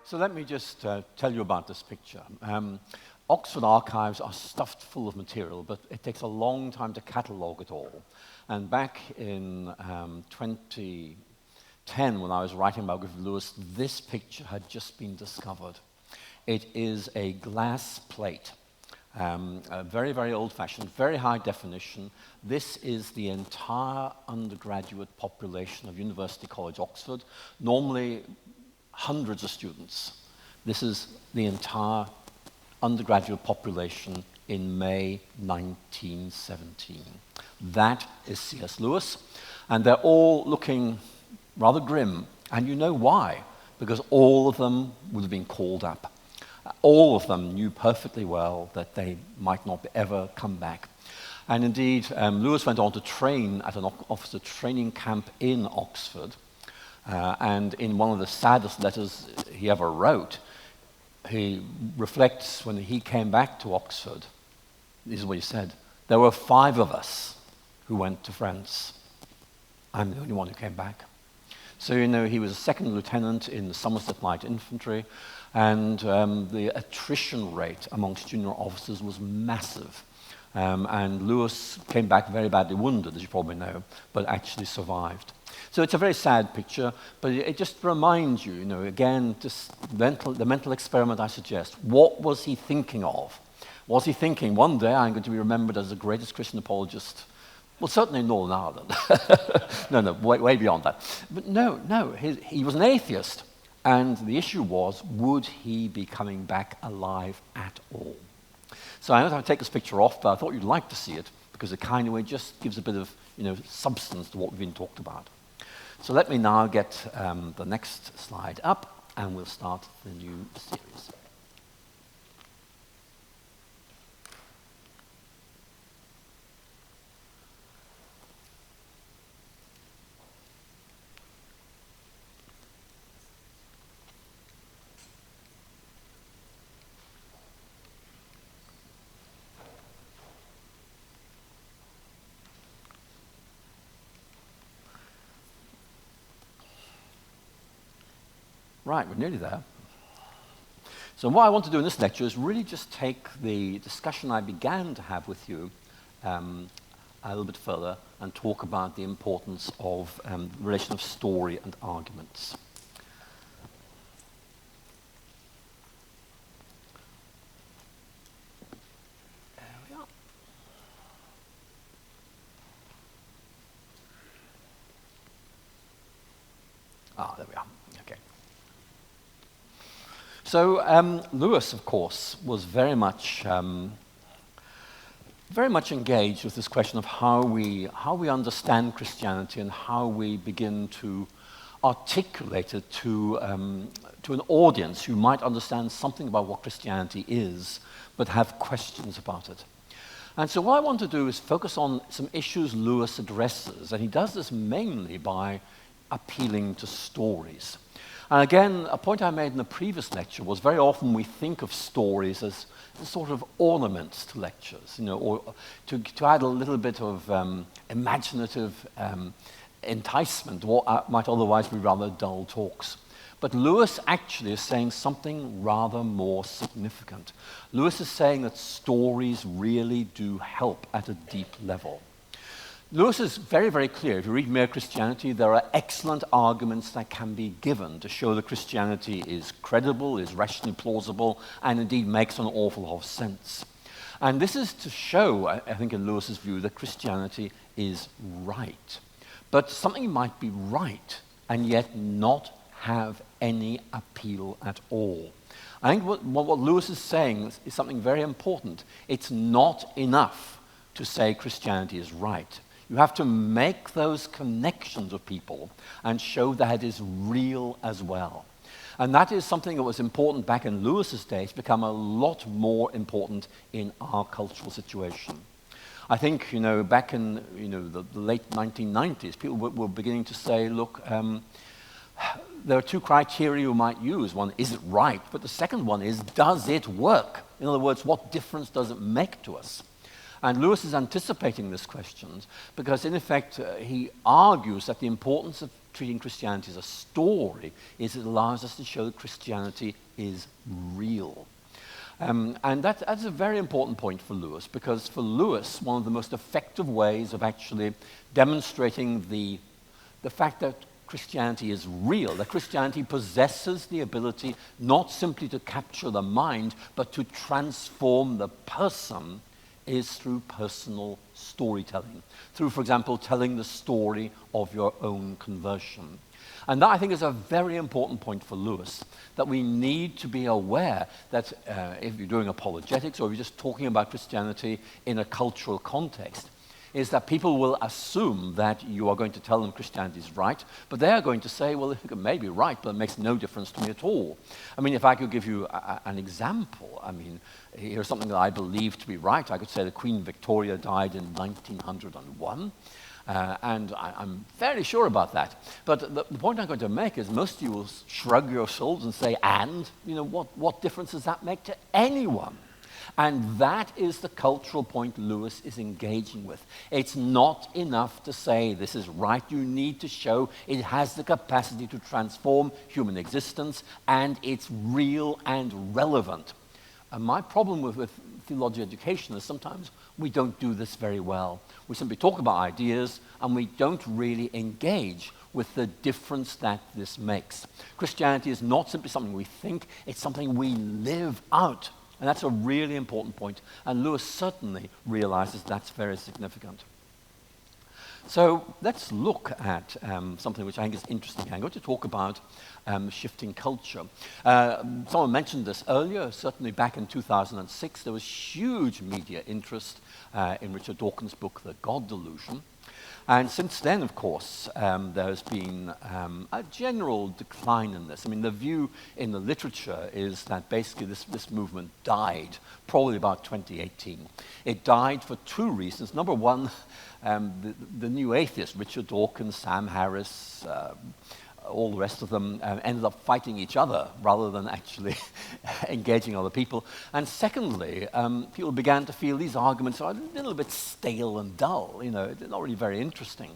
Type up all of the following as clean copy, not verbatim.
So let me just tell you about this picture. Oxford archives are stuffed full of material, but it takes a long time to catalogue it all. And back in 2010, when I was writing about Griffith Lewis, this picture had just been discovered. It is a glass plate, very, very old-fashioned, very high definition. This is the entire undergraduate population of University College Oxford, normally hundreds of students. This is the entire undergraduate population in May 1917. That is C.S. Lewis, and they're all looking rather grim, and you know why, because all of them would have been called up. All of them knew perfectly well that they might not ever come back. And indeed, Lewis went on to train at an officer training camp in Oxford, and in one of the saddest letters he ever wrote, he reflects when he came back to Oxford. This is what he said: "There were 5 of us who went to France. I'm the only one who came back." So, you know, he was a second lieutenant in the Somerset Light Infantry, and the attrition rate amongst junior officers was massive. And Lewis came back very badly wounded, as you probably know, but actually survived. So it's a very sad picture, but it just reminds you, again, just the mental experiment I suggest. What was he thinking of? Was he thinking, one day I'm going to be remembered as the greatest Christian apologist? Well, certainly in Northern Ireland. No, way beyond that. But no, he was an atheist. And the issue was, would he be coming back alive at all? So I know I'll take this picture off, but I thought you'd like to see it, because it kind of just gives a bit of substance to what we've been talked about. So let me now get the next slide up, and we'll start the new series. Right, we're nearly there. So what I want to do in this lecture is really just take the discussion I began to have with you a little bit further and talk about the importance of the relation of story and arguments. There we are. There we are. Okay. So Lewis, of course, was very much engaged with this question of how we understand Christianity and how we begin to articulate it to an audience who might understand something about what Christianity is, but have questions about it. And so what I want to do is focus on some issues Lewis addresses, and he does this mainly by appealing to stories. And again, a point I made in the previous lecture was very often we think of stories as sort of ornaments to lectures, or to add a little bit of imaginative enticement to what might otherwise be rather dull talks. But Lewis actually is saying something rather more significant. Lewis is saying that stories really do help at a deep level. Lewis is very, very clear. If you read Mere Christianity, there are excellent arguments that can be given to show that Christianity is credible, is rationally plausible, and indeed makes an awful lot of sense. And this is to show, I think in Lewis's view, that Christianity is right. But something might be right and yet not have any appeal at all. I think what Lewis is saying is something very important. It's not enough to say Christianity is right. You have to make those connections with people and show that it is real as well. And that is something that was important back in Lewis's day. It's become a lot more important in our cultural situation. I think, back in the late 1990s, people were beginning to say, look, there are 2 criteria you might use. One, is it right? But the second one is, does it work? In other words, what difference does it make to us? And Lewis is anticipating this question because, in effect, he argues that the importance of treating Christianity as a story is it allows us to show that Christianity is real. And that's a very important point for Lewis, because for Lewis, one of the most effective ways of actually demonstrating the fact that Christianity is real, that Christianity possesses the ability not simply to capture the mind, but to transform the person, is through personal storytelling. Through, for example, telling the story of your own conversion. And that, I think, is a very important point for Lewis, that we need to be aware that if you're doing apologetics or if you're just talking about Christianity in a cultural context, is that people will assume that you are going to tell them Christianity is right, but they are going to say, well, it may be right, but it makes no difference to me at all. I mean, if I could give you an example, I mean, here's something that I believe to be right. I could say that Queen Victoria died in 1901. And I'm fairly sure about that. But the point I'm going to make is most of you will shrug your shoulders and say, and, what difference does that make to anyone? And that is the cultural point Lewis is engaging with. It's not enough to say this is right. You need to show it has the capacity to transform human existence, and it's real and relevant. And my problem with theological education is sometimes we don't do this very well. We simply talk about ideas, and we don't really engage with the difference that this makes. Christianity is not simply something we think, it's something we live out. And that's a really important point, and Lewis certainly realizes that's very significant. So let's look at something which I think is interesting. I'm going to talk about shifting culture. Someone mentioned this earlier. Certainly back in 2006, there was huge media interest in Richard Dawkins' book, The God Delusion. And since then, of course, there's been a general decline in this. I mean, the view in the literature is that basically this movement died probably about 2018. It died for two reasons. Number one, the new atheists, Richard Dawkins, Sam Harris, all the rest of them ended up fighting each other rather than actually engaging other people. And secondly, people began to feel these arguments are a little bit stale and dull. They're not really very interesting.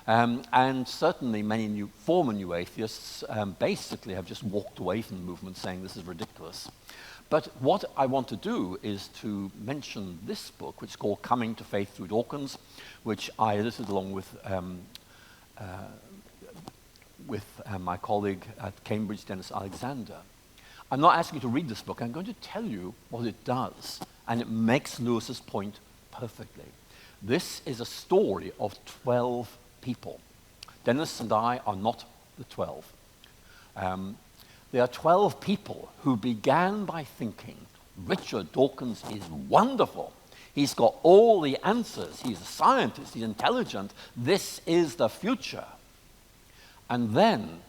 And certainly many former new atheists basically have just walked away from the movement saying this is ridiculous. But what I want to do is to mention this book, which is called Coming to Faith Through Dawkins, which I edited along with my colleague at Cambridge, Dennis Alexander. I'm not asking you to read this book. I'm going to tell you what it does, and it makes Lewis's point perfectly. This is a story of 12 people. Dennis and I are not the 12. There are 12 people who began by thinking, Richard Dawkins is wonderful. He's got all the answers. He's a scientist. He's intelligent. This is the future. And then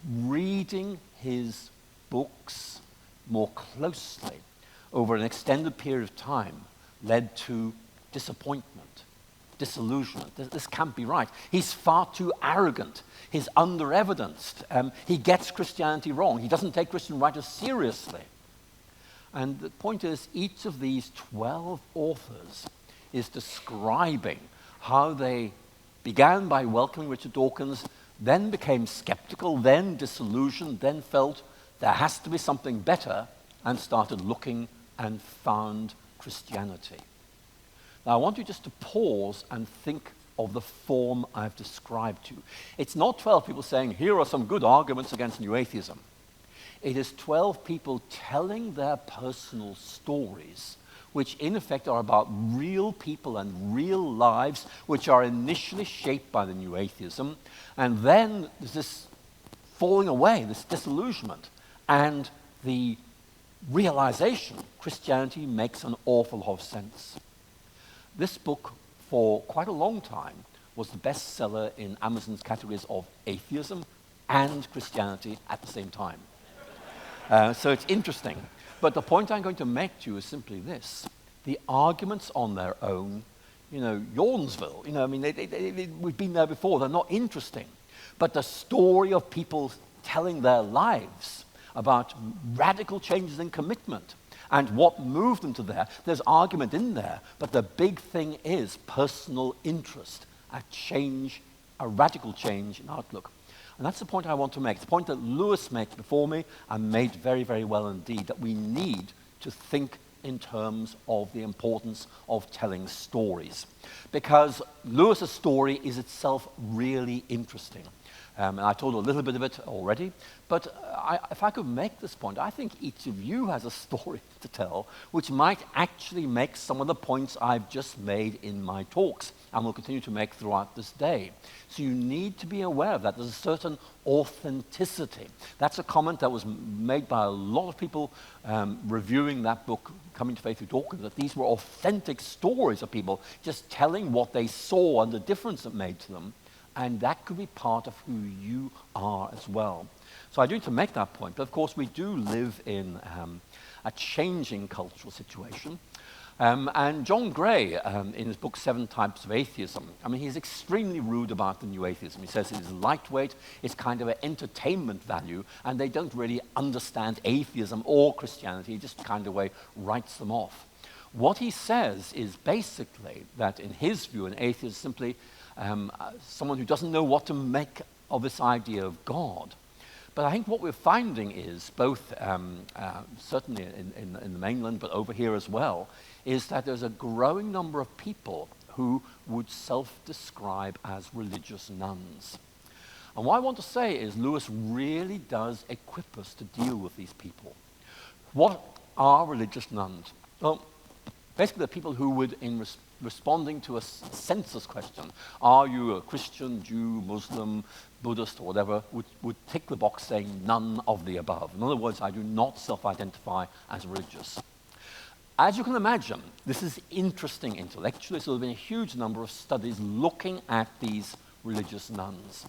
reading his books more closely over an extended period of time led to disappointment, disillusionment. This can't be right. He's far too arrogant. He's under-evidenced. He gets Christianity wrong. He doesn't take Christian writers seriously. And the point is, each of these 12 authors is describing how they began by welcoming Richard Dawkins, then became skeptical, then disillusioned, then felt there has to be something better, and started looking and found Christianity. Now, I want you just to pause and think of the form I've described to you. It's not 12 people saying, here are some good arguments against new atheism. It is 12 people telling their personal stories, which in effect are about real people and real lives, which are initially shaped by the new atheism, and then there's this falling away, this disillusionment, and the realization Christianity makes an awful lot of sense. This book, for quite a long time, was the bestseller in Amazon's categories of atheism and Christianity at the same time. So it's interesting. But the point I'm going to make to you is simply this. The arguments on their own, Yawnsville, we've been there before, they're not interesting. But the story of people telling their lives about radical changes in commitment And what moved them to there, there's argument in there, but the big thing is personal interest, a change, a radical change in outlook. And that's the point I want to make. The point that Lewis made before me and made very, very well indeed, that we need to think in terms of the importance of telling stories. Because Lewis's story is itself really interesting. And I told a little bit of it already, but if I could make this point, I think each of you has a story to tell which might actually make some of the points I've just made in my talks and will continue to make throughout this day. So you need to be aware of that. There's a certain authenticity. That's a comment that was made by a lot of people reviewing that book, Coming to Faith with Dawkins, that these were authentic stories of people just telling what they saw and the difference it made to them. And that could be part of who you are as well. So I do need to make that point. But of course, we do live in a changing cultural situation. And John Gray, in his book, 7 Types of Atheism, I mean, he's extremely rude about the new atheism. He says it's lightweight, it's kind of an entertainment value, and they don't really understand atheism or Christianity. He just kind of way writes them off. What he says is basically that in his view, an atheist is simply someone who doesn't know what to make of this idea of God. But I think what we're finding is, both certainly in the mainland, but over here as well, is that there's a growing number of people who would self-describe as religious nuns. And what I want to say is Lewis really does equip us to deal with these people. What are religious nuns? Well, basically the people who would, in responding to a census question, are you a Christian, Jew, Muslim, Buddhist, or whatever, would tick the box saying none of the above. In other words, I do not self-identify as religious. As you can imagine, this is interesting intellectually, so there have been a huge number of studies looking at these religious nuns.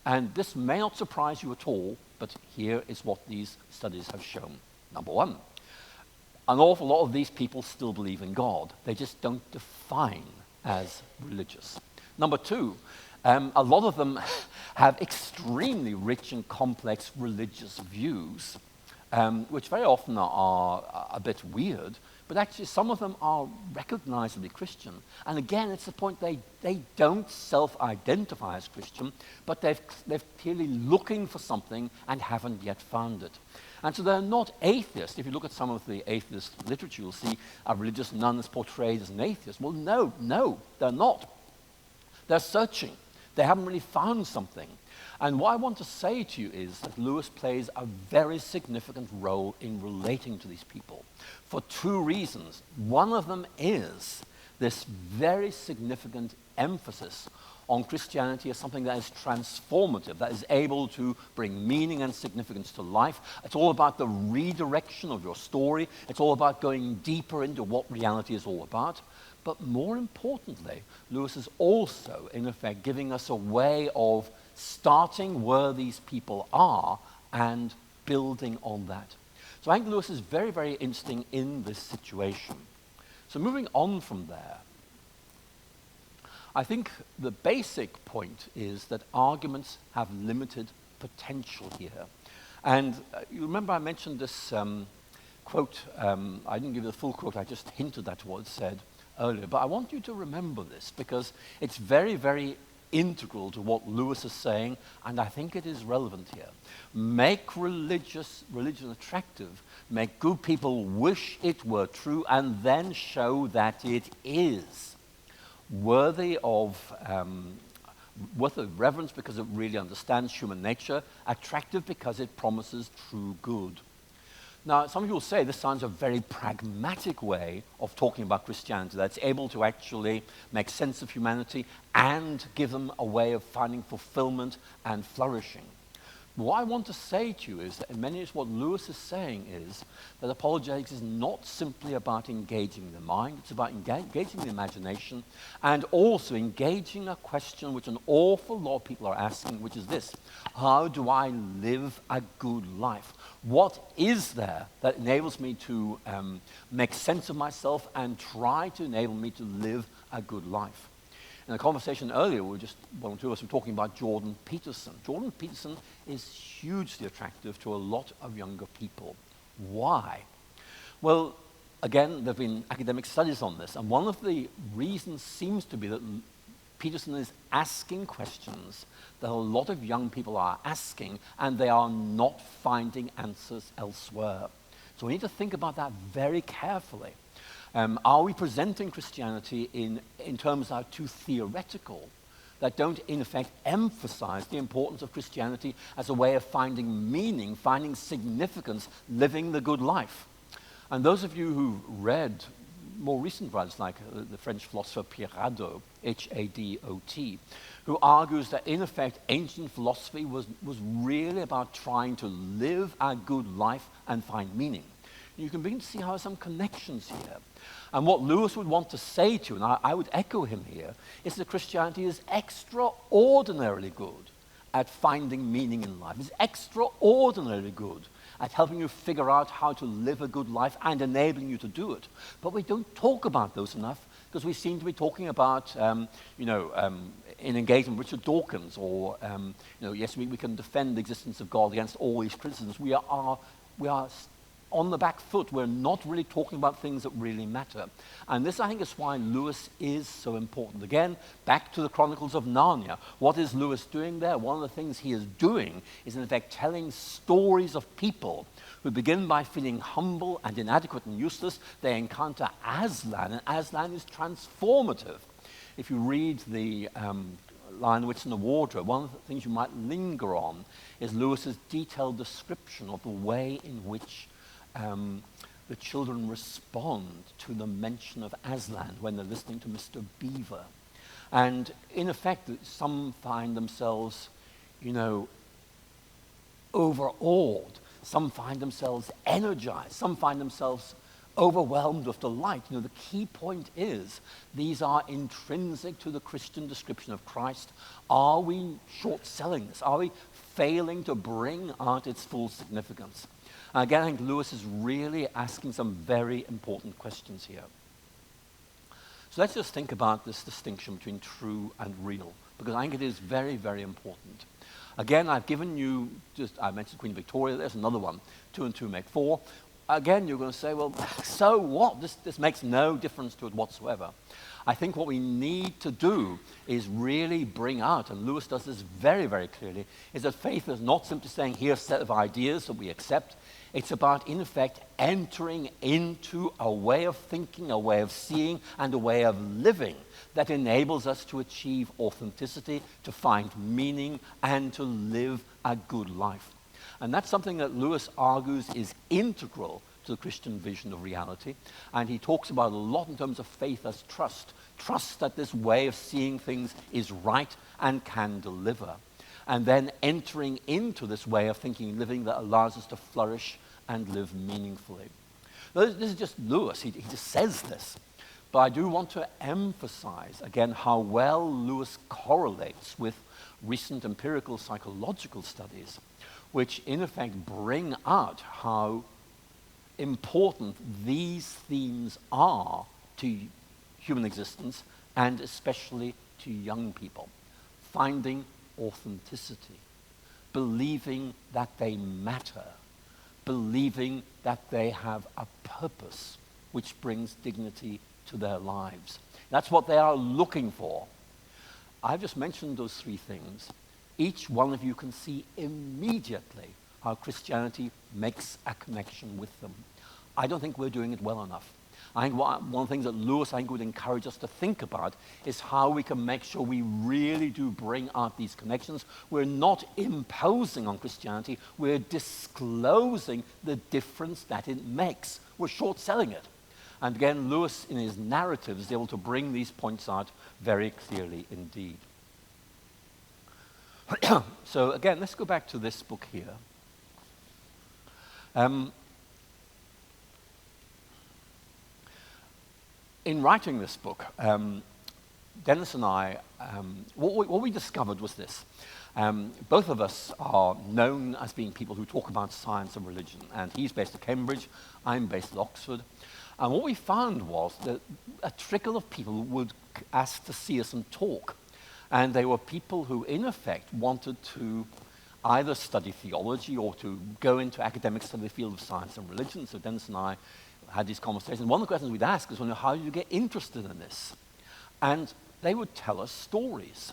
And this may not surprise you at all, but here is what these studies have shown. Number one, an awful lot of these people still believe in God. They just don't define as religious. Number two, a lot of them have extremely rich and complex religious views, which very often are a bit weird, but actually some of them are recognizably Christian. And again, it's the point they don't self-identify as Christian, but they're clearly looking for something and haven't yet found it. And so they're not atheists. If you look at some of the atheist literature, you'll see a religious nun is portrayed as an atheist. Well, no, they're not. They're searching. They haven't really found something. And what I want to say to you is that Lewis plays a very significant role in relating to these people for 2 reasons. One of them is this very significant emphasis on Christianity as something that is transformative, that is able to bring meaning and significance to life. It's all about the redirection of your story. It's all about going deeper into what reality is all about. But more importantly, Lewis is also, in effect, giving us a way of starting where these people are and building on that. So I think Lewis is very, very interesting in this situation. So moving on from there, I think the basic point is that arguments have limited potential here. And you remember I mentioned this quote, I didn't give you the full quote, I just hinted at what it said earlier, but I want you to remember this because it's very, very integral to what Lewis is saying, and I think it is relevant here. Make religion attractive, make good people wish it were true, and then show that it is worthy of reverence because it really understands human nature, attractive because it promises true good. Now, some of you will say this sounds a very pragmatic way of talking about Christianity, that's able to actually make sense of humanity and give them a way of finding fulfillment and flourishing. What I want to say to you is that in many ways what Lewis is saying is that apologetics is not simply about engaging the mind, it's about engaging the imagination and also engaging a question which an awful lot of people are asking, which is this: how do I live a good life? What is there that enables me to make sense of myself and try to enable me to live a good life? In a conversation earlier, one or two of us were talking about Jordan Peterson. Jordan Peterson is hugely attractive to a lot of younger people. Why? Well, again, there have been academic studies on this, and one of the reasons seems to be that Peterson is asking questions that a lot of young people are asking, and they are not finding answers elsewhere. So we need to think about that very carefully. Are we presenting Christianity in terms that are too theoretical, that don't in effect emphasize the importance of Christianity as a way of finding meaning, finding significance, living the good life? And those of you who read more recent writers like the French philosopher Pierre Hadot, H-A-D-O-T, who argues that in effect ancient philosophy was really about trying to live a good life and find meaning. You can begin to see how there are some connections here. And what Lewis would want to say to you, and I would echo him here, is that Christianity is extraordinarily good at finding meaning in life. It's extraordinarily good at helping you figure out how to live a good life and enabling you to do it. But we don't talk about those enough because we seem to be talking about, in engagement with Richard Dawkins, or, yes, we can defend the existence of God against all these criticisms. We are on the back foot. We're not really talking about things that really matter. And this, I think, is why Lewis is so important. Again, back to the Chronicles of Narnia. What is Lewis doing there? One of the things he is doing is, in effect, telling stories of people who begin by feeling humble and inadequate and useless. They encounter Aslan, and Aslan is transformative. If you read the Lion, the Witch and the Wardrobe, one of the things you might linger on is Lewis's detailed description of the way in which the children respond to the mention of Aslan when they're listening to Mr. Beaver. And in effect, some find themselves, overawed. Some find themselves energized. Some find themselves overwhelmed with delight. The key point is these are intrinsic to the Christian description of Christ. Are we short-selling this? Are we failing to bring out its full significance? And again, I think Lewis is really asking some very important questions here. So let's just think about this distinction between true and real, because I think it is very, very important. Again, I've given you, I mentioned Queen Victoria, there's another one. 2 and 2 make 4. Again, you're going to say, well, so what? This makes no difference to it whatsoever. I think what we need to do is really bring out, and Lewis does this very, very clearly, is that faith is not simply saying, here's a set of ideas that we accept. It's about, in effect, entering into a way of thinking, a way of seeing, and a way of living that enables us to achieve authenticity, to find meaning, and to live a good life. And that's something that Lewis argues is integral to the Christian vision of reality. And he talks about a lot in terms of faith as trust. Trust that this way of seeing things is right and can deliver. And then entering into this way of thinking and living that allows us to flourish and live meaningfully. Now, this is just Lewis. He just says this. But I do want to emphasize, again, how well Lewis correlates with recent empirical psychological studies, which in effect bring out how important these themes are to human existence, and especially to young people. Finding authenticity, believing that they matter, believing that they have a purpose which brings dignity to their lives. That's what they are looking for. I've just mentioned those 3 things. Each one of you can see immediately how Christianity makes a connection with them. I don't think we're doing it well enough. I think one of the things that Lewis, would encourage us to think about is how we can make sure we really do bring out these connections. We're not imposing on Christianity, we're disclosing the difference that it makes. We're short-selling it. And again, Lewis, in his narrative, is able to bring these points out very clearly indeed. So again, let's go back to this book here. In writing this book, Dennis and I, what we discovered was this. Both of us are known as being people who talk about science and religion, and he's based at Cambridge, I'm based at Oxford. And what we found was that a trickle of people would ask to see us and talk. And they were people who, in effect, wanted to either study theology or to go into academic study the field of science and religion. So Dennis and I had these conversations. One of the questions we'd ask is, well, how did you get interested in this? And they would tell us stories.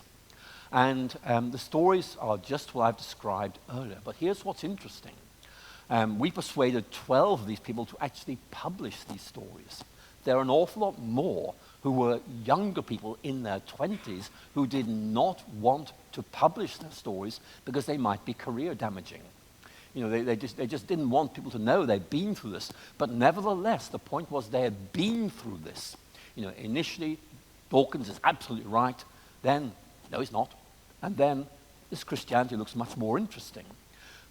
And the stories are just what I've described earlier. But here's what's interesting. We persuaded 12 of these people to actually publish these stories. There are an awful lot more who were younger people in their 20s who did not want to publish their stories because they might be career damaging. They just didn't want people to know they'd been through this. But nevertheless, the point was they had been through this. Initially, Dawkins is absolutely right. Then, no, he's not. And then, this Christianity looks much more interesting.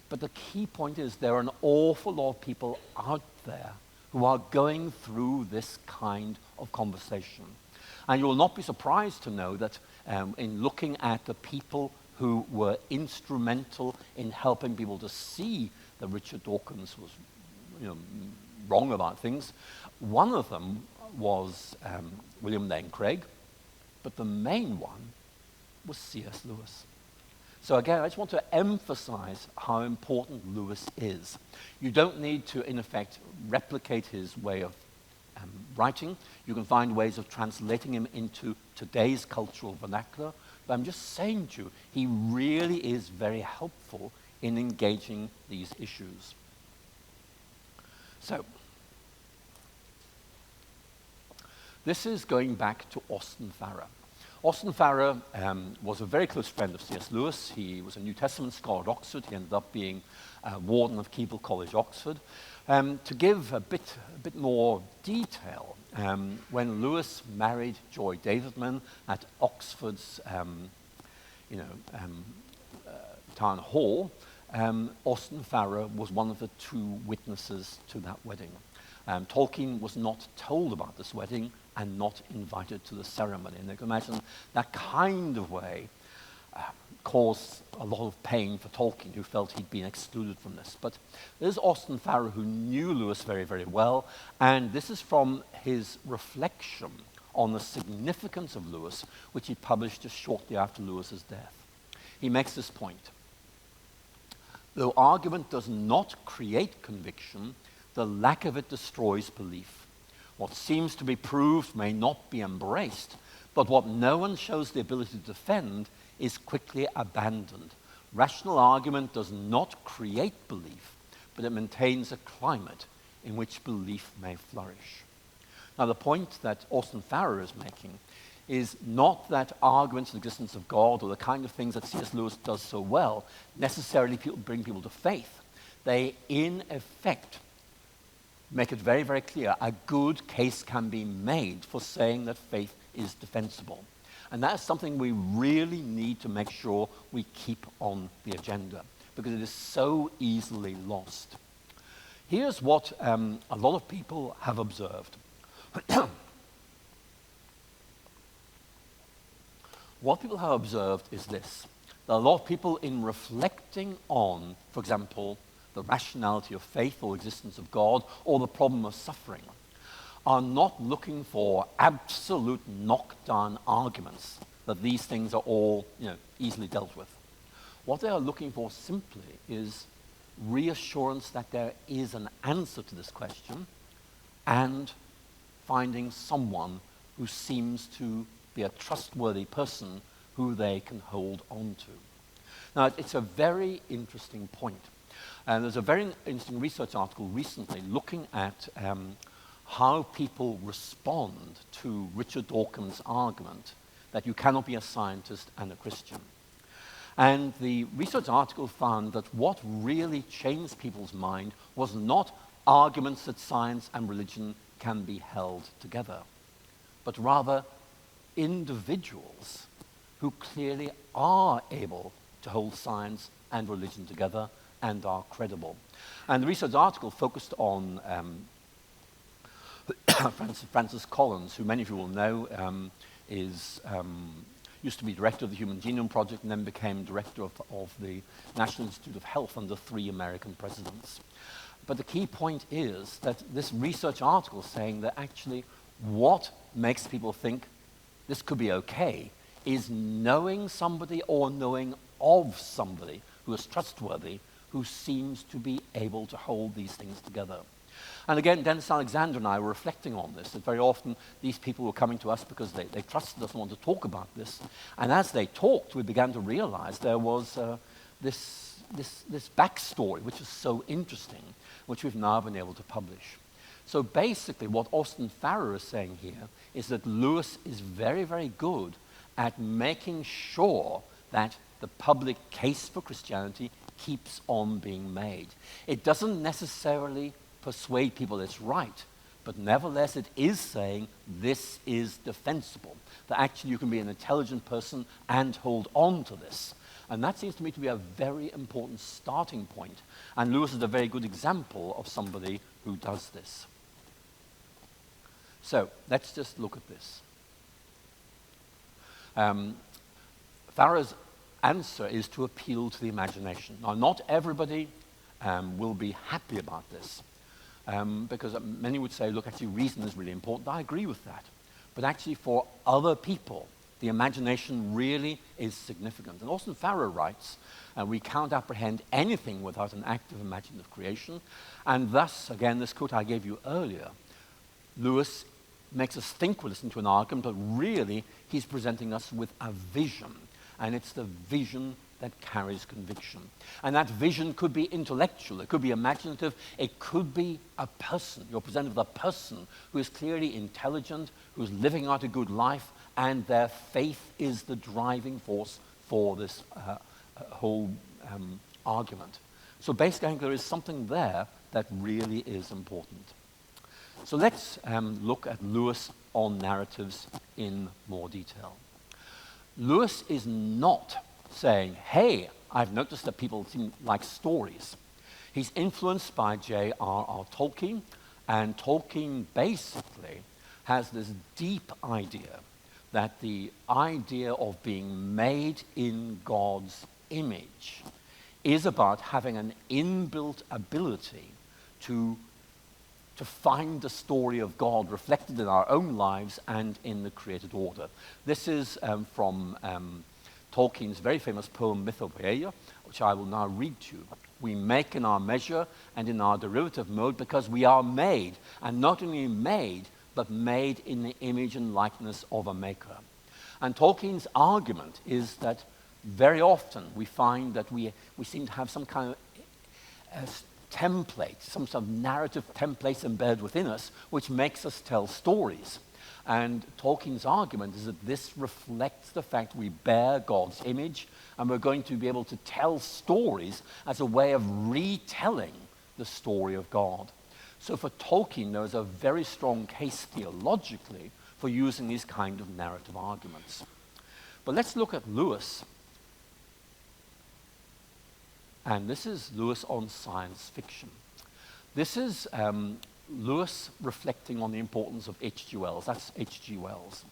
But the key point is there are an awful lot of people out there who are going through this kind of conversation. And you will not be surprised to know that in looking at the people who were instrumental in helping people to see that Richard Dawkins was wrong about things, one of them was William Lane Craig, but the main one was C.S. Lewis. So again, I just want to emphasize how important Lewis is. You don't need to, in effect, replicate his way of writing. You can find ways of translating him into today's cultural vernacular. But I'm just saying to you, he really is very helpful in engaging these issues. So, this is going back to Austin Farrer. Austin Farrer was a very close friend of C.S. Lewis. He was a New Testament scholar at Oxford. He ended up being warden of Keble College, Oxford. To give a bit more detail, when Lewis married Joy Davidman at Oxford's town hall, Austin Farrer was one of the two witnesses to that wedding. Tolkien was not told about this wedding and not invited to the ceremony. And you can imagine that kind of way caused a lot of pain for Tolkien, who felt he'd been excluded from this. But there's Austin Farrer, who knew Lewis very, very well, and this is from his reflection on the significance of Lewis, which he published just shortly after Lewis's death. He makes this point. Though argument does not create conviction, the lack of it destroys belief. What seems to be proved may not be embraced, but what no one shows the ability to defend is quickly abandoned. Rational argument does not create belief, but it maintains a climate in which belief may flourish. Now, the point that Austin Farrer is making is not that arguments in the existence of God or the kind of things that C.S. Lewis does so well necessarily bring people to faith. They, in effect, make it very, very clear a good case can be made for saying that faith is defensible. And that's something we really need to make sure we keep on the agenda, because it is so easily lost. Here's what a lot of people have observed. What people have observed is this. That a lot of people, in reflecting on, for example, the rationality of faith or existence of God, or the problem of suffering, are not looking for absolute knockdown arguments that these things are all easily dealt with. What they are looking for simply is reassurance that there is an answer to this question, and finding someone who seems to be a trustworthy person who they can hold on to. Now, it's a very interesting point. And there's a very interesting research article recently looking at how people respond to Richard Dawkins' argument that you cannot be a scientist and a Christian. And the research article found that what really changed people's mind was not arguments that science and religion can be held together, but rather individuals who clearly are able to hold science and religion together and are credible. And the research article focused on Francis Collins, who many of you will know used to be director of the Human Genome Project and then became director of the National Institute of Health under 3 American presidents. But the key point is that this research article is saying that actually what makes people think this could be okay is knowing somebody or knowing of somebody who is trustworthy, who seems to be able to hold these things together. And again, Dennis Alexander and I were reflecting on this, that very often these people were coming to us because they trusted us and wanted to talk about this. And as they talked, we began to realize there was this backstory, which is so interesting, which we've now been able to publish. So basically, what Austin Farrer is saying here is that Lewis is very, very good at making sure that the public case for Christianity keeps on being made. It doesn't necessarily persuade people it's right, but nevertheless it is saying this is defensible, that actually you can be an intelligent person and hold on to this. And that seems to me to be a very important starting point. And Lewis is a very good example of somebody who does this. So let's just look at this. Farrer's answer is to appeal to the imagination. Now, not everybody will be happy about this, because many would say, look, actually reason is really important. I agree with that. But actually for other people, the imagination really is significant. And Austin Farrer writes, we can't apprehend anything without an active imaginative creation. And thus, again, this quote I gave you earlier, Lewis makes us think we're listening to an argument, but really he's presenting us with a vision. And it's the vision that carries conviction. And that vision could be intellectual, it could be imaginative, it could be a person. You're presented with a person who is clearly intelligent, who's living out a good life, and their faith is the driving force for this whole argument. So basically, I think there is something there that really is important. So let's look at Lewis on narratives in more detail. Lewis is not saying, hey, I've noticed that people seem like stories. He's influenced by J.R.R. Tolkien, and Tolkien basically has this deep idea that the idea of being made in God's image is about having an inbuilt ability to find the story of God reflected in our own lives and in the created order. This is from Tolkien's very famous poem Mythopoeia, which I will now read to you. We make in our measure and in our derivative mode because we are made, and not only made, but made in the image and likeness of a maker. And Tolkien's argument is that very often we find that we seem to have some kind of template, some sort of narrative templates embedded within us, which makes us tell stories. And Tolkien's argument is that this reflects the fact we bear God's image, and we're going to be able to tell stories as a way of retelling the story of God. So for Tolkien, there is a very strong case theologically for using these kind of narrative arguments. But let's look at Lewis. And this is Lewis on science fiction. This is Lewis reflecting on the importance of H.G. Wells. That's H.G. Wells.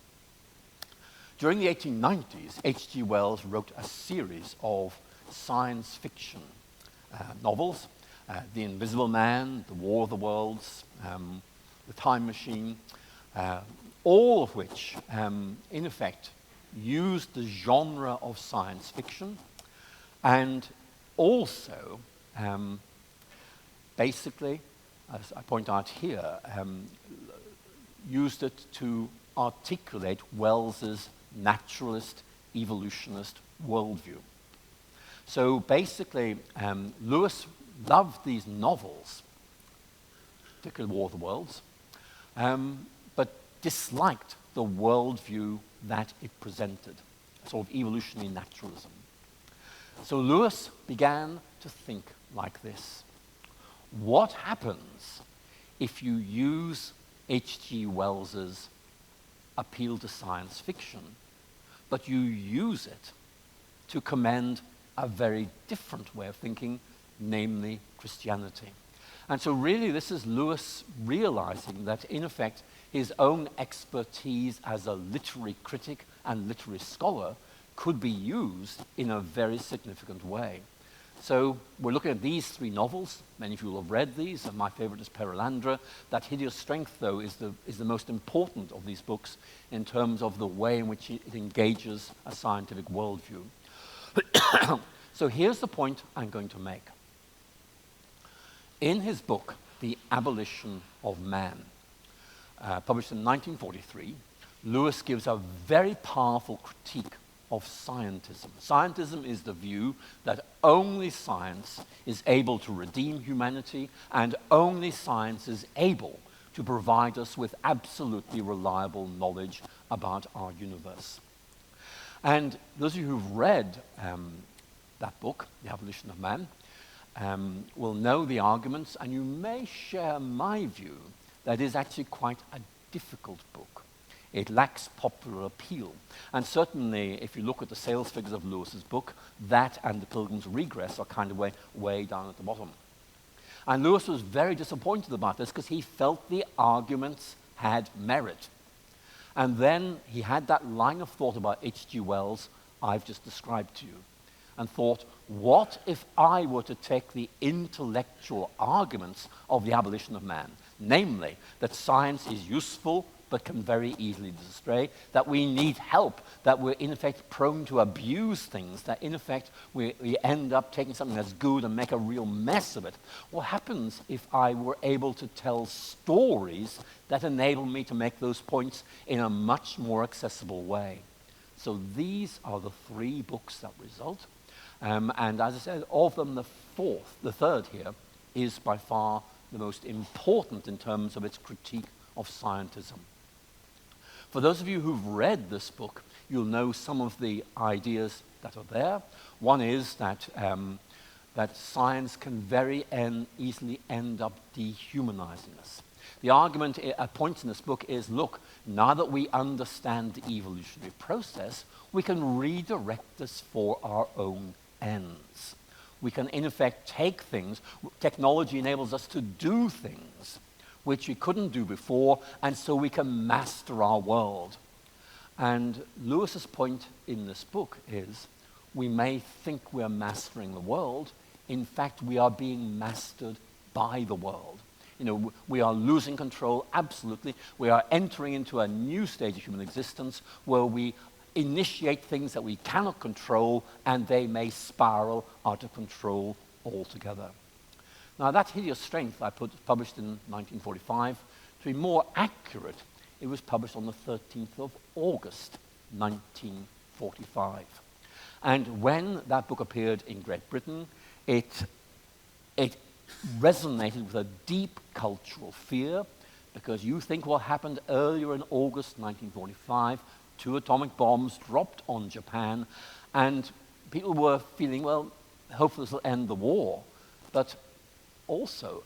During the 1890s, H.G. Wells wrote a series of science fiction novels, The Invisible Man, The War of the Worlds, The Time Machine, all of which, in effect, used the genre of science fiction and also, basically, as I point out here, used it to articulate Wells's naturalist, evolutionist worldview. So basically, Lewis loved these novels, particularly War of the Worlds, but disliked the worldview that it presented, sort of evolutionary naturalism. So Lewis began to think like this. What happens if you use H.G. Wells's appeal to science fiction, but you use it to commend a very different way of thinking, namely Christianity? And so really this is Lewis realizing that, in effect, his own expertise as a literary critic and literary scholar could be used in a very significant way. So we're looking at these three novels. Many of you will have read these, and my favorite is Perelandra. That Hideous Strength, though, is the most important of these books in terms of the way in which it engages a scientific worldview. So here's the point I'm going to make. In his book, The Abolition of Man. Published in 1943, Lewis gives a very powerful critique of scientism. Scientism is the view that only science is able to redeem humanity, and only science is able to provide us with absolutely reliable knowledge about our universe. And those of you who've read that book, The Abolition of Man, will know the arguments, and you may share my view that it is actually quite a difficult book. It lacks popular appeal. And certainly, if you look at the sales figures of Lewis's book, that and The Pilgrim's Regress are kind of way down at the bottom. And Lewis was very disappointed about this because he felt the arguments had merit. And then he had that line of thought about H.G. Wells I've just described to you, and thought, what if I were to take the intellectual arguments of the abolition of man, namely that science is useful but can very easily astray, that we need help, that we're in effect prone to abuse things, that in effect we end up taking something that's good and make a real mess of it. What happens if I were able to tell stories that enable me to make those points in a much more accessible way? So these are the three books that result. And as I said, of them, the third here, is by far the most important in terms of its critique of scientism. For those of you who've read this book, you'll know some of the ideas that are there. One is that, that science can very easily end up dehumanizing us. The argument at points in this book is, look, now that we understand the evolutionary process, we can redirect this for our own ends. We can, in effect, take things. Technology enables us to do things which we couldn't do before, and so we can master our world. And Lewis's point in this book is, we may think we're mastering the world. In fact, we are being mastered by the world. You know, we are losing control, absolutely. We are entering into a new stage of human existence where we initiate things that we cannot control, and they may spiral out of control altogether. Now, that Hideous Strength I published in 1945. To be more accurate, it was published on the 13th of August, 1945. And when that book appeared in Great Britain, it resonated with a deep cultural fear, because you think what happened earlier in August 1945, 2 atomic bombs dropped on Japan, and people were feeling, well, hopefully this will end the war. But also,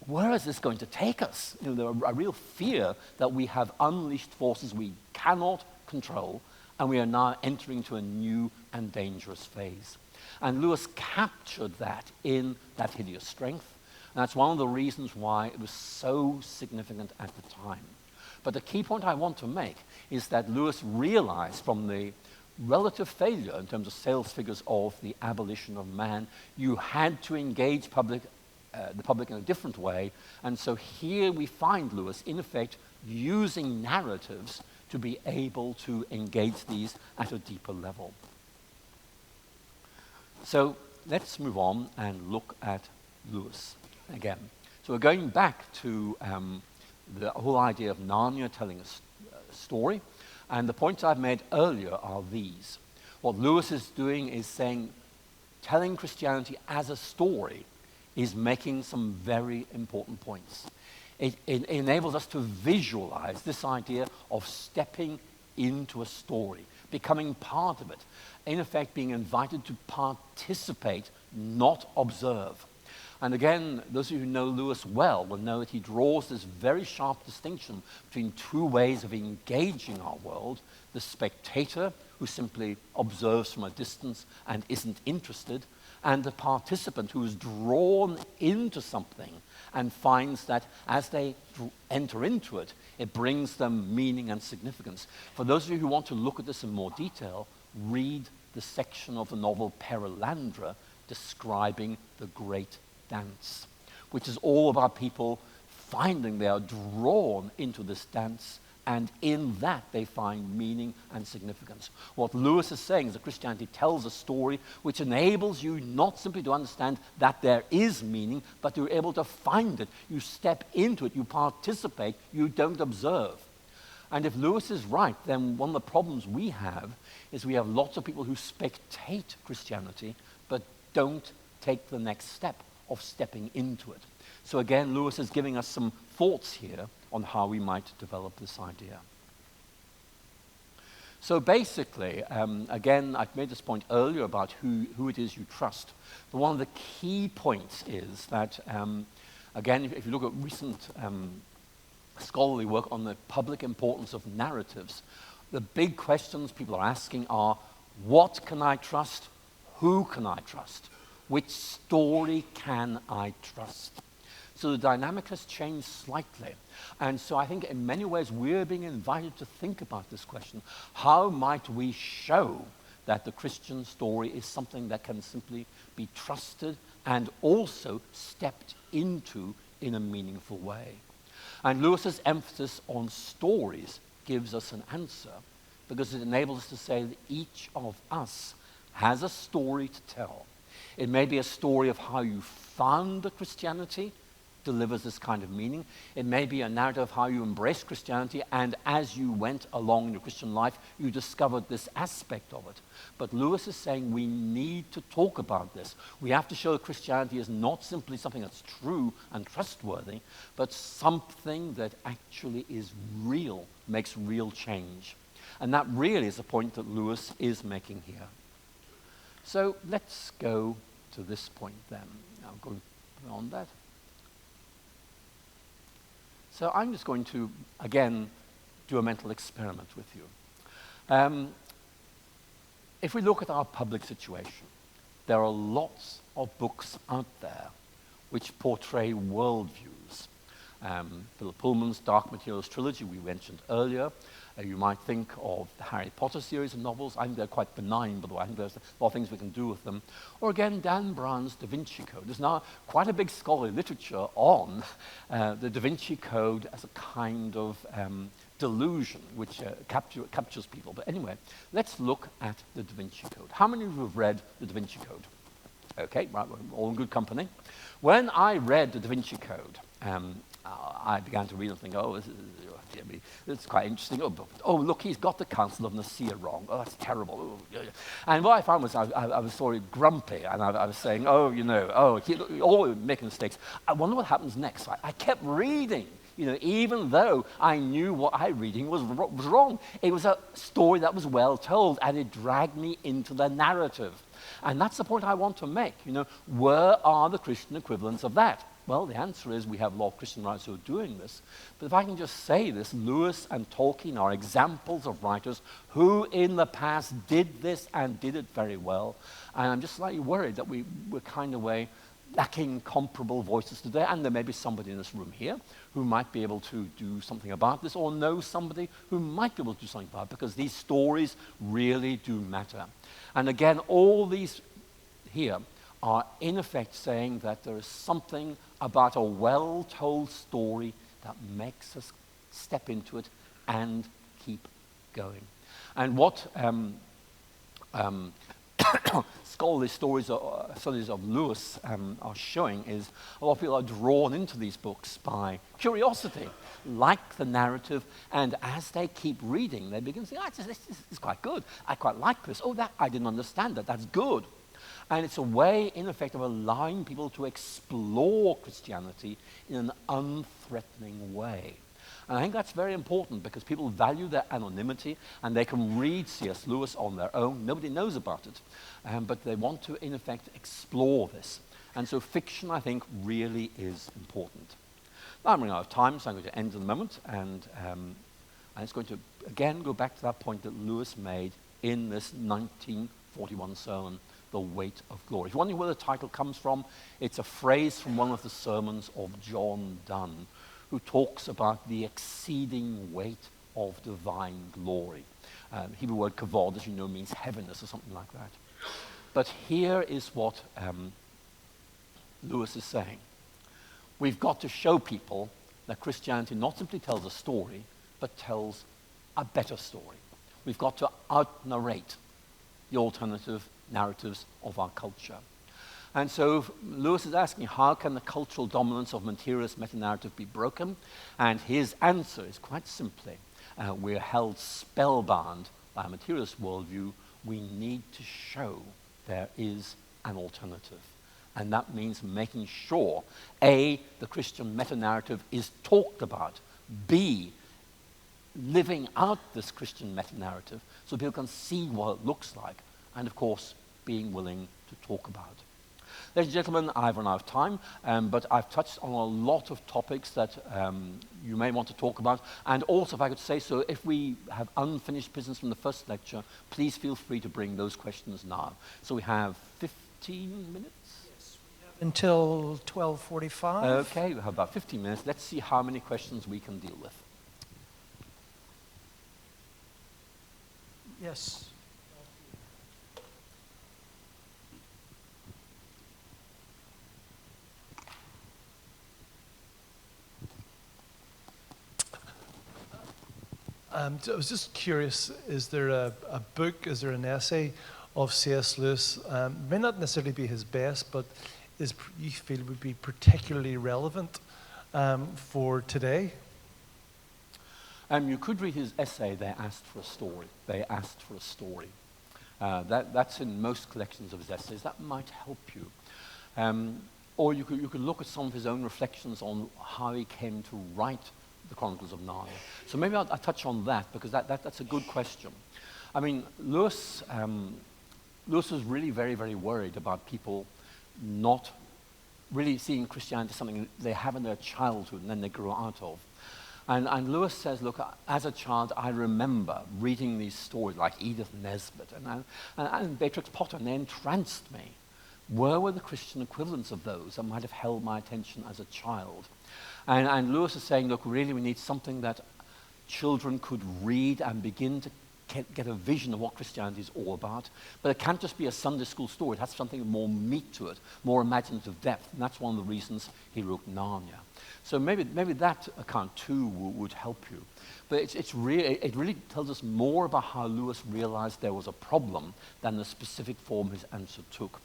where is this going to take us? You know, there's a real fear that we have unleashed forces we cannot control, and we are now entering into a new and dangerous phase. And Lewis captured that in that Hideous Strength, and that's one of the reasons why it was so significant at the time. But the key point I want to make is that Lewis realized from the relative failure in terms of sales figures of The Abolition of Man, you had to engage the public in a different way. And so here we find Lewis, in effect, using narratives to be able to engage these at a deeper level. So let's move on and look at Lewis again. So we're going back to the whole idea of Narnia telling a story. And the points I've made earlier are these. What Lewis is doing is saying, telling Christianity as a story is making some very important points. It enables us to visualize this idea of stepping into a story, becoming part of it, in effect being invited to participate, not observe. And again, those of you who know Lewis well will know that he draws this very sharp distinction between two ways of engaging our world: the spectator, who simply observes from a distance and isn't interested, and the participant who is drawn into something and finds that as they enter into it, it brings them meaning and significance. For those of you who want to look at this in more detail, read the section of the novel Perelandra describing the great dance, which is all about people finding they are drawn into this dance And in that, they find meaning and significance. What Lewis is saying is that Christianity tells a story which enables you not simply to understand that there is meaning, but you're able to find it. You step into it, you participate, you don't observe. And if Lewis is right, then one of the problems we have is we have lots of people who spectate Christianity, but don't take the next step of stepping into it. So again, Lewis is giving us some thoughts here on how we might develop this idea. So basically, again, I've made this point earlier about who it is you trust. But one of the key points is that, again, if you look at recent scholarly work on the public importance of narratives, the big questions people are asking are, what can I trust? Who can I trust? Which story can I trust? So the dynamic has changed slightly. And so I think in many ways we're being invited to think about this question. How might we show that the Christian story is something that can simply be trusted and also stepped into in a meaningful way? And Lewis's emphasis on stories gives us an answer because it enables us to say that each of us has a story to tell. It may be a story of how you found Christianity, delivers this kind of meaning. It may be a narrative of how you embraced Christianity, and as you went along in your Christian life, you discovered this aspect of it. But Lewis is saying we need to talk about this. We have to show that Christianity is not simply something that's true and trustworthy, but something that actually is real, makes real change. And that really is the point that Lewis is making here. So let's go to this point then. I'll go beyond that. So I'm just going to, again, do a mental experiment with you. If we look at our public situation, there are lots of books out there which portray worldviews. Philip Pullman's Dark Materials trilogy we mentioned earlier. You might think of the Harry Potter series of novels. I think they're quite benign, by the way. I think there's a lot of things we can do with them. Or again, Dan Brown's Da Vinci Code. There's now quite a big scholarly literature on the Da Vinci Code as a kind of delusion which captures people. But anyway, let's look at the Da Vinci Code. How many of you have read the Da Vinci Code? Okay, right, we're all in good company. When I read the Da Vinci Code, I began to read and think, oh, it's quite interesting. Oh, look, he's got the Council of Nicaea wrong. Oh, that's terrible. Oh, yeah. And what I found was I was sort of grumpy, and I was saying, always making mistakes. I wonder what happens next. I kept reading, even though I knew what I was reading was wrong. It was a story that was well told, and it dragged me into the narrative. And that's the point I want to make. Where are the Christian equivalents of that? Well, the answer is we have a lot of Christian writers who are doing this. But if I can just say this, Lewis and Tolkien are examples of writers who in the past did this and did it very well. And I'm just slightly worried that we're kind of lacking comparable voices today. And there may be somebody in this room here who might be able to do something about this, or know somebody who might be able to do something about it, because these stories really do matter. And again, all these here are in effect saying that there is something about a well-told story that makes us step into it and keep going. And what scholarly studies of Lewis are showing is a lot of people are drawn into these books by curiosity, like the narrative, and as they keep reading, they begin to say, this is quite good. I quite like this. Oh, that I didn't understand that. That's good. And it's a way, in effect, of allowing people to explore Christianity in an unthreatening way. And I think that's very important because people value their anonymity and they can read C.S. Lewis on their own. Nobody knows about it. But they want to, in effect, explore this. And so fiction, I think, really is important. Now I'm running out of time, so I'm going to end in a moment. And it's going to, again, go back to that point that Lewis made in this 1941 sermon, The Weight of Glory. If you're wondering where the title comes from, it's a phrase from one of the sermons of John Donne, who talks about the exceeding weight of divine glory. Hebrew word kavod, as you know, means heaviness or something like that. But here is what Lewis is saying. We've got to show people that Christianity not simply tells a story, but tells a better story. We've got to out-narrate the alternative narratives of our culture. And so Lewis is asking, how can the cultural dominance of materialist meta-narrative be broken? And his answer is quite simply, we're held spellbound by a materialist worldview. We need to show there is an alternative. And that means making sure, A, the Christian meta-narrative is talked about, B, living out this Christian meta-narrative so people can see what it looks like, and of course, being willing to talk about it. Ladies and gentlemen, I've run out of time, but I've touched on a lot of topics that you may want to talk about. And also, if I could say so, if we have unfinished business from the first lecture, please feel free to bring those questions now. So we have 15 minutes? Yes, we have until 12:45. Okay, we have about 15 minutes. Let's see how many questions we can deal with. Yes. I was just curious, is there a book, is there an essay of C.S. Lewis, may not necessarily be his best, but you feel would be particularly relevant for today? You could read his essay, They Asked for a Story. They Asked for a Story. That's in most collections of his essays. That might help you. Or you could look at some of his own reflections on how he came to write the Chronicles of Narnia. So maybe I'll touch on that, because that's a good question. I mean, Lewis was really very, very worried about people not really seeing Christianity as something they have in their childhood and then they grow out of. And Lewis says, look, as a child, I remember reading these stories like Edith Nesbit and Beatrix Potter, and they entranced me. Where were the Christian equivalents of those that might have held my attention as a child? And Lewis is saying, look, really we need something that children could read and begin to get a vision of what Christianity is all about. But it can't just be a Sunday school story. It has something with more meat to it, more imaginative depth. And that's one of the reasons he wrote Narnia. So maybe that account too would help you. But it really tells us more about how Lewis realized there was a problem than the specific form his answer took.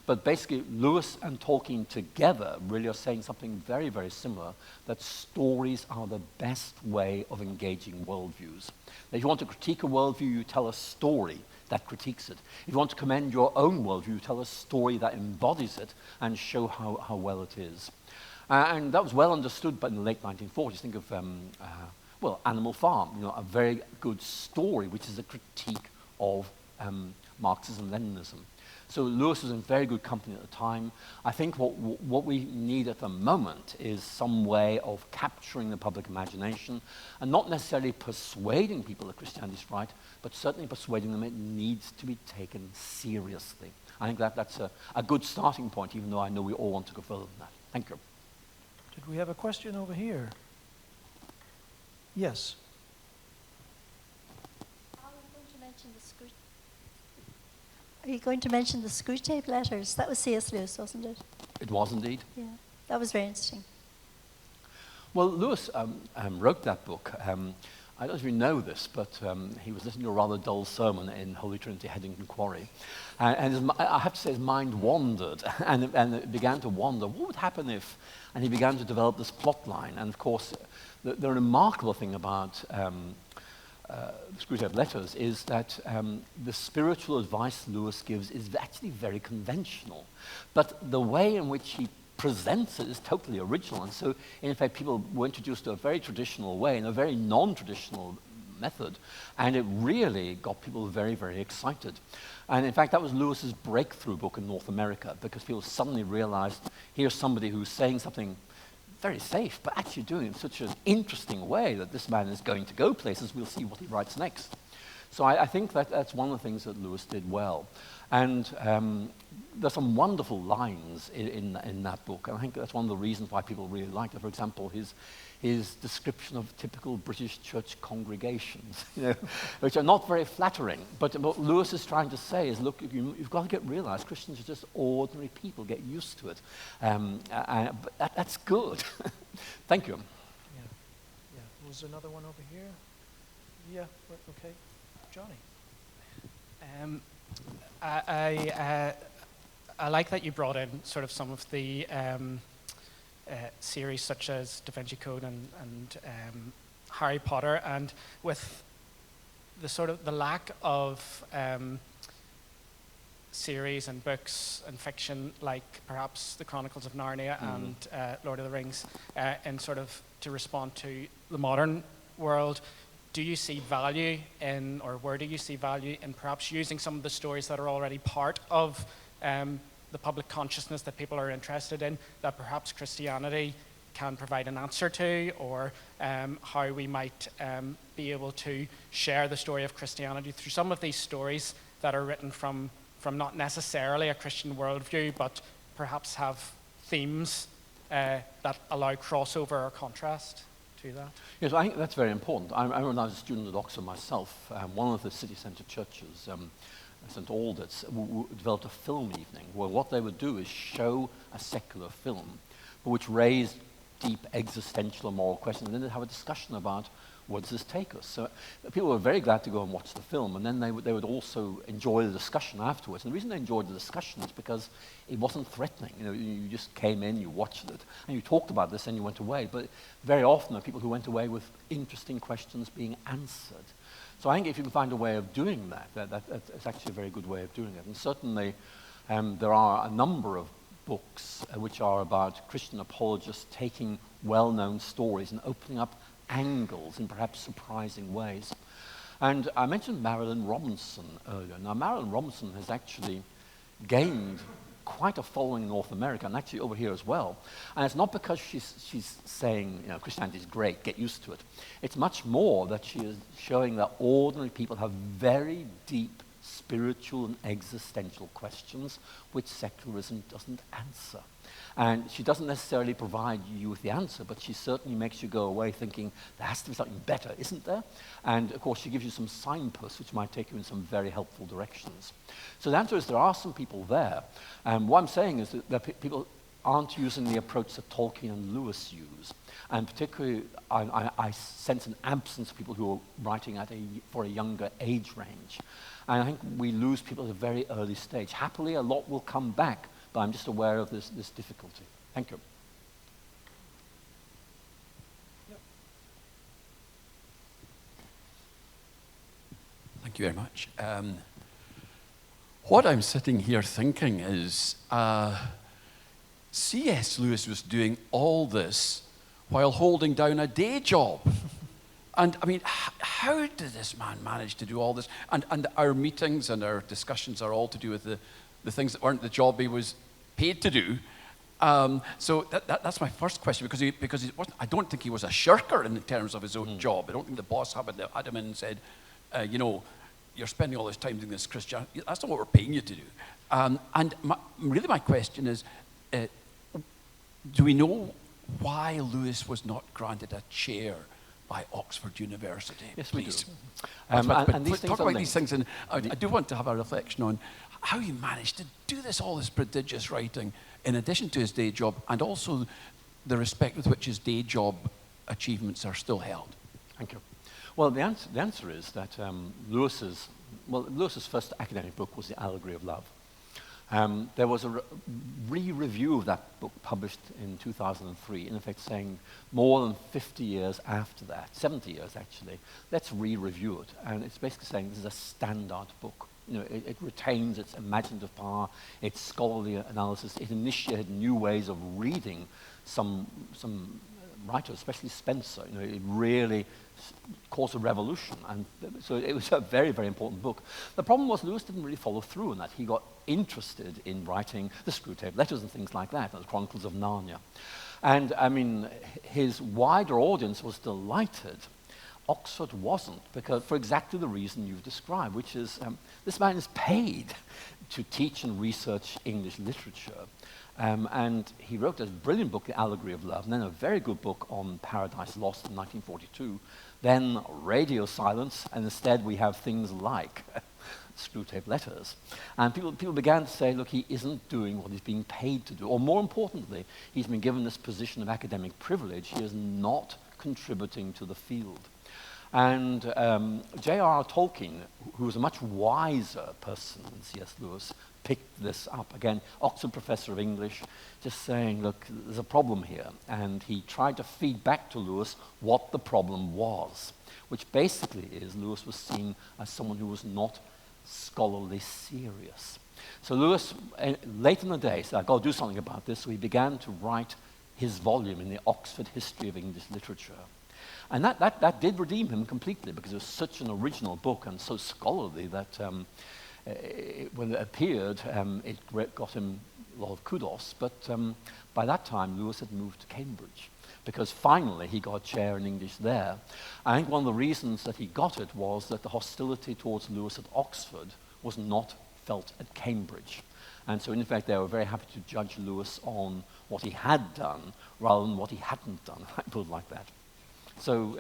But basically, Lewis and Tolkien together really are saying something very, very similar, that stories are the best way of engaging worldviews. Now, if you want to critique a worldview, you tell a story that critiques it. If you want to commend your own worldview, you tell a story that embodies it and show how well it is. And that was well understood in the late 1940s. Think of Animal Farm, a very good story, which is a critique of Marxism, Leninism. So Lewis was in very good company at the time. I think what we need at the moment is some way of capturing the public imagination and not necessarily persuading people that Christianity is right, but certainly persuading them it needs to be taken seriously. I think that's a good starting point, even though I know we all want to go further than that. Thank you. Did we have a question over here? Yes. Are you going to mention the Screwtape letters? That was C.S. Lewis, wasn't it? It was indeed. Yeah, that was very interesting. Well, Lewis wrote that book. I don't know if you know this, but he was listening to a rather dull sermon in Holy Trinity, Headington Quarry. And I have to say his mind wandered, and it began to wander. What would happen if... And he began to develop this plot line. And of course, the remarkable thing about the Screwtape letters is that the spiritual advice Lewis gives is actually very conventional. But the way in which he presents it is totally original. And so, in fact, people were introduced to a very traditional way, in a very non-traditional method. And it really got people very, very excited. And in fact, that was Lewis's breakthrough book in North America, because people suddenly realized, here's somebody who's saying something very safe, but actually doing it in such an interesting way that this man is going to go places. We'll see what he writes next. So I think that's one of the things that Lewis did well. And there's some wonderful lines in that book, and I think that's one of the reasons why people really liked it. For example, his description of typical British church congregations, which are not very flattering. But what Lewis is trying to say is, look, you've got to realize Christians are just ordinary people. Get used to it. But that's good. Thank you. Yeah. Was there another one over here? Yeah, okay. Johnny. I like that you brought in sort of some of the series such as Da Vinci Code and Harry Potter, and with the sort of the lack of series and books and fiction like perhaps the Chronicles of Narnia and Lord of the Rings, and sort of to respond to the modern world. Do you see value in, or where do you see value in perhaps using some of the stories that are already part of the public consciousness that people are interested in, that perhaps Christianity can provide an answer to, or how we might be able to share the story of Christianity through some of these stories that are written from not necessarily a Christian worldview, but perhaps have themes that allow crossover or contrast to that? Yes, I think that's very important. I remember when I was a student at Oxford myself, one of the city centre churches, St Alders, developed a film evening where what they would do is show a secular film, but which raised deep existential and moral questions, and then they'd have a discussion about where does this take us. So people were very glad to go and watch the film, and then they would also enjoy the discussion afterwards. And the reason they enjoyed the discussion is because it wasn't threatening. You know, you just came in, you watched it, and you talked about this, and you went away. But very often there are people who went away with interesting questions being answered. So I think if you can find a way of doing that's actually a very good way of doing it. And certainly there are a number of books which are about Christian apologists taking well-known stories and opening up angles in perhaps surprising ways. And I mentioned Marilynne Robinson earlier. Now, Marilynne Robinson has actually gained quite a following in North America, and actually over here as well. And it's not because she's saying, you know, Christianity is great, get used to it. It's much more that she is showing that ordinary people have very deep spiritual and existential questions which secularism doesn't answer. And she doesn't necessarily provide you with the answer, but she certainly makes you go away thinking, there has to be something better, isn't there? And of course, she gives you some signposts which might take you in some very helpful directions. So the answer is there are some people there. And what I'm saying is that people aren't using the approach that Tolkien and Lewis use. And particularly, I sense an absence of people who are writing for a younger age range. And I think we lose people at a very early stage. Happily, a lot will come back, but I'm just aware of this difficulty. Thank you. Thank you very much. What I'm sitting here thinking is C.S. Lewis was doing all this while holding down a day job. And I mean, how did this man manage to do all this? And our meetings and our discussions are all to do with the things that weren't the job he was paid to do. So that's my first question, because he wasn't, I don't think he was a shirker in terms of his own job. I don't think the boss had him in and said, you know, you're spending all this time doing this Christianity. That's not what we're paying you to do. And really my question is, do we know why Lewis was not granted a chair by Oxford University? Yes, please. We do. And these talk about these things, and I do want to have a reflection on how he managed to do all this prodigious writing in addition to his day job, and also the respect with which his day job achievements are still held. Thank you. Well, the answer is that Lewis's first academic book was The Allegory of Love. There was a re-review of that book published in 2003, in effect saying more than 50 years after that, 70 years actually, let's re-review it. And it's basically saying this is a standard book. You know, it retains its imaginative power, its scholarly analysis. It initiated new ways of reading some writers, especially Spencer. You know, it really caused a revolution, and so it was a very, very important book. The problem was Lewis didn't really follow through on that. He got interested in writing the Screwtape Letters and things like that, and the Chronicles of Narnia. And I mean, his wider audience was delighted. Oxford wasn't, because for exactly the reason you've described, which is this man is paid to teach and research English literature. And he wrote a brilliant book, The Allegory of Love, and then a very good book on Paradise Lost in 1942. Then radio silence, and instead we have things like Screwtape Letters. And people began to say, look, he isn't doing what he's being paid to do. Or more importantly, he's been given this position of academic privilege. He is not contributing to the field. And J.R.R. Tolkien, who was a much wiser person than C.S. Lewis, picked this up. Again, Oxford professor of English, just saying, look, there's a problem here. And he tried to feed back to Lewis what the problem was, which basically is Lewis was seen as someone who was not scholarly serious. So Lewis, late in the day, said, I've got to do something about this. So he began to write his volume in the Oxford History of English Literature. And that did redeem him completely, because it was such an original book and so scholarly that when it appeared, it got him a lot of kudos. But by that time, Lewis had moved to Cambridge, because finally he got a chair in English there. I think one of the reasons that he got it was that the hostility towards Lewis at Oxford was not felt at Cambridge. And so, in fact, they were very happy to judge Lewis on what he had done rather than what he hadn't done, I put it like that. So,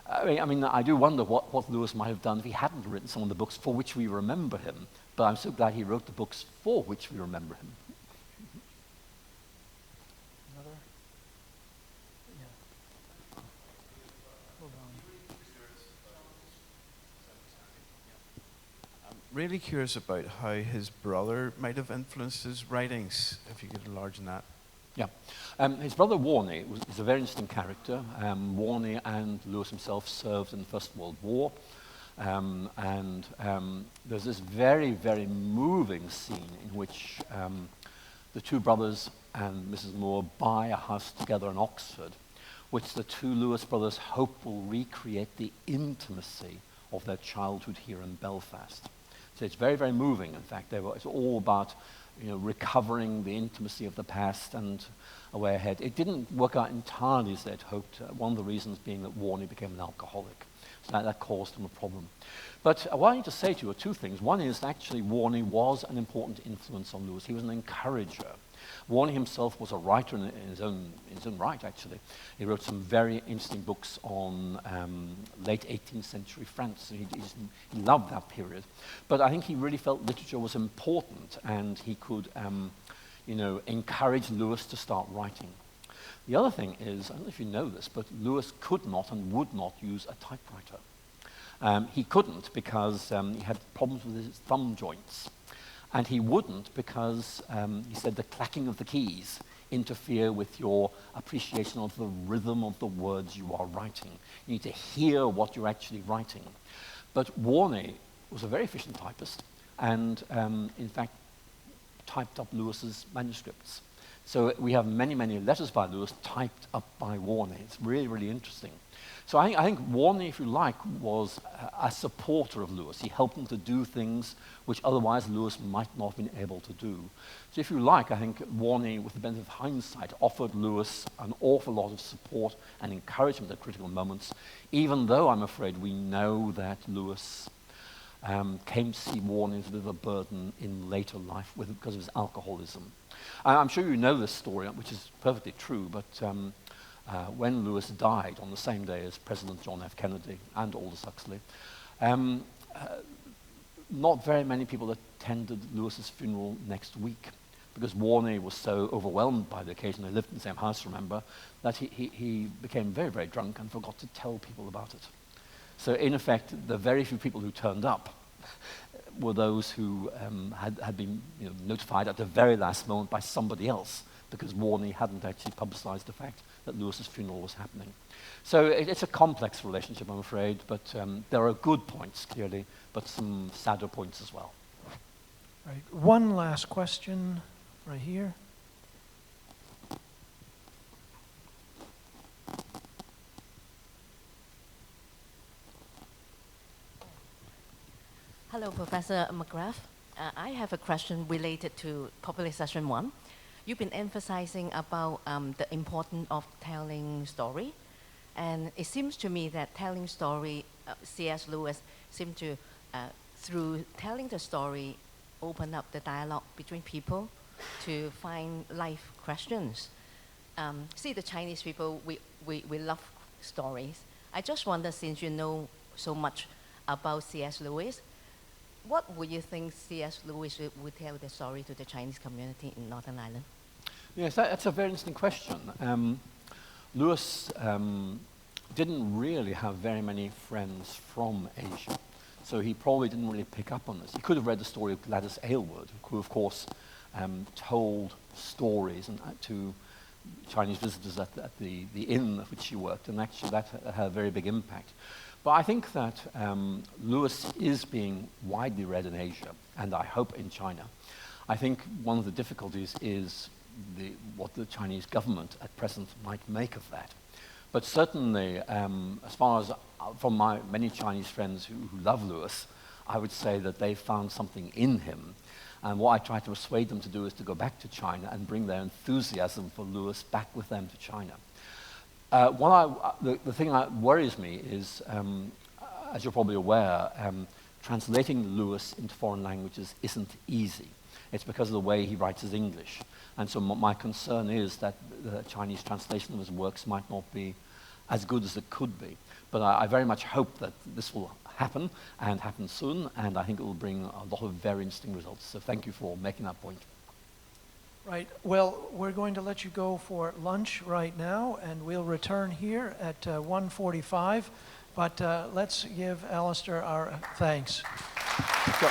I do wonder what Lewis might have done if he hadn't written some of the books for which we remember him. But I'm so glad he wrote the books for which we remember him. Another? Yeah. Hold on. I'm really curious about how his brother might have influenced his writings, if you could enlarge on that. Yeah. His brother Warney is a very interesting character. Warney and Lewis himself served in the First World War. There's this very, very moving scene in which the two brothers and Mrs. Moore buy a house together in Oxford, which the two Lewis brothers hope will recreate the intimacy of their childhood here in Belfast. So it's very, very moving, in fact. It's all about recovering the intimacy of the past and a way ahead. It didn't work out entirely as they'd hoped, one of the reasons being that Warney became an alcoholic. So that caused him a problem. But what I need to say to you are two things. One is actually Warney was an important influence on Lewis. He was an encourager. Warney himself was a writer in his own right, actually. He wrote some very interesting books on late 18th century France. He loved that period. But I think he really felt literature was important, and he could encourage Lewis to start writing. The other thing is, I don't know if you know this, but Lewis could not and would not use a typewriter. He couldn't because he had problems with his thumb joints. And he wouldn't because he said the clacking of the keys interfere with your appreciation of the rhythm of the words you are writing. You need to hear what you're actually writing. But Warney was a very efficient typist and, in fact, typed up Lewis's manuscripts. So we have many, many letters by Lewis typed up by Warney. It's really, really interesting. So I think Warney, if you like, was a supporter of Lewis. He helped him to do things which otherwise Lewis might not have been able to do. So if you like, I think Warney, with the benefit of hindsight, offered Lewis an awful lot of support and encouragement at critical moments, even though I'm afraid we know that Lewis came to see Warney as a bit of a burden in later life because of his alcoholism. I'm sure you know this story, which is perfectly true, but when Lewis died on the same day as President John F. Kennedy and Aldous Huxley, not very many people attended Lewis's funeral next week because Warney was so overwhelmed by the occasion. They lived in the same house, remember, that he became very, very drunk and forgot to tell people about it. So in effect, the very few people who turned up were those who had been notified at the very last moment by somebody else, because Warney hadn't actually publicized the fact that Lewis's funeral was happening. So it's a complex relationship, I'm afraid, but there are good points, clearly, but some sadder points as well. Right. One last question right here. Hello, Professor McGrath. I have a question related to Popular Session 1. You've been emphasizing about the importance of telling story. And it seems to me that telling story, C.S. Lewis seemed to, through telling the story, open up the dialogue between people to find life questions. See, the Chinese people, we love stories. I just wonder, since you know so much about C.S. Lewis, what would you think C.S. Lewis would tell the story to the Chinese community in Northern Ireland? Yes, that's a very interesting question. Lewis didn't really have very many friends from Asia. So he probably didn't really pick up on this. He could have read the story of Gladys Aylward, who, of course, told stories to Chinese visitors at the inn at which she worked, and actually that had a very big impact. But I think that Lewis is being widely read in Asia, and I hope in China. I think one of the difficulties is what the Chinese government at present might make of that. But certainly, as far as from my many Chinese friends who love Lewis, I would say that they found something in him. And what I try to persuade them to do is to go back to China and bring their enthusiasm for Lewis back with them to China. The thing that worries me is, as you're probably aware, translating Lewis into foreign languages isn't easy. It's because of the way he writes his English. And so my concern is that the Chinese translation of his works might not be as good as it could be. But I very much hope that this will happen, and happen soon, and I think it will bring a lot of very interesting results. So thank you for making that point. Right. Well, we're going to let you go for lunch right now, and we'll return here at 1:45. But let's give Alister our thanks. Sure.